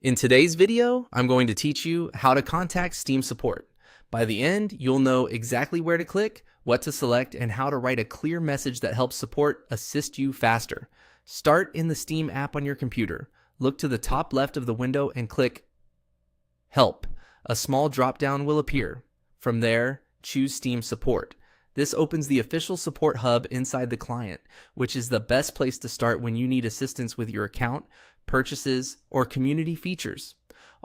In today's video, I'm going to teach you how to contact Steam support. By the end, you'll know exactly where to click, what to select, and how to write a clear message that helps support assist you faster. Start in the Steam app on your computer. Look to the top left of the window and click Help. A small drop-down will appear. From there, choose Steam support. This opens the official support hub inside the client, which is the best place to start when you need assistance with your account, purchases, or community features.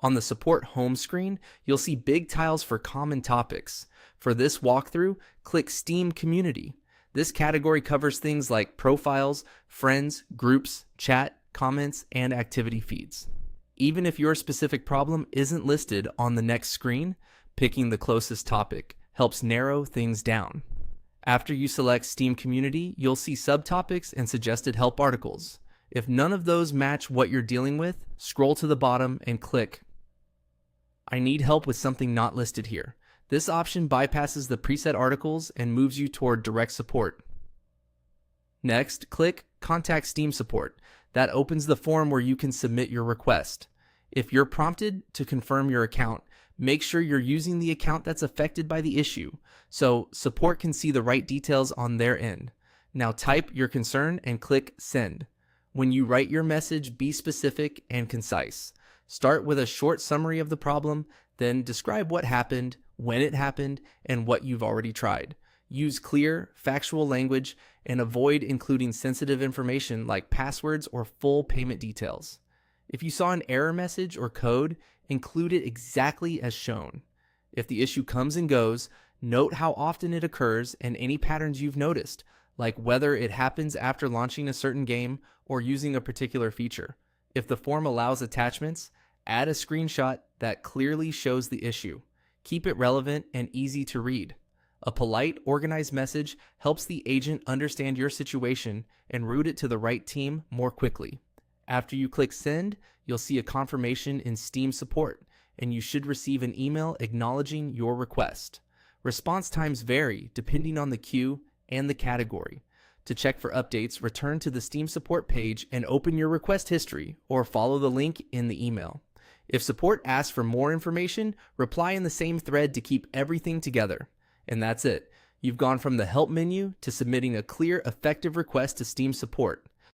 On the support home screen, you'll see big tiles for common topics. For this walkthrough, click Steam Community. This category covers things like profiles, friends, groups, chat, comments, and activity feeds. Even if your specific problem isn't listed on the next screen, picking the closest topic helps narrow things down. After you select Steam Community, you'll see subtopics and suggested help articles. If none of those match what you're dealing with, scroll to the bottom and click I need help with something not listed here. This option bypasses the preset articles and moves you toward direct support. Next, click Contact Steam Support. That opens the form where you can submit your request. If you're prompted to confirm your account, make sure you're using the account that's affected by the issue, so support can see the right details on their end. Now type your concern and click Send. When you write your message, be specific and concise. Start with a short summary of the problem, then describe what happened, when it happened, and what you've already tried. Use clear, factual language and avoid including sensitive information like passwords or full payment details. If you saw an error message or code, include it exactly as shown. If the issue comes and goes, note how often it occurs and any patterns you've noticed, like whether it happens after launching a certain game or using a particular feature. If the form allows attachments, add a screenshot that clearly shows the issue. Keep it relevant and easy to read. A polite, organized message helps the agent understand your situation and route it to the right team more quickly. After you click Send, you'll see a confirmation in Steam support, and you should receive an email acknowledging your request. Response times vary depending on the queue and the category. To check for updates, return to the Steam support page and open your request history or follow the link in the email. If support asks for more information, reply in the same thread to keep everything together. And that's it. You've gone from the help menu to submitting a clear, effective request to Steam support.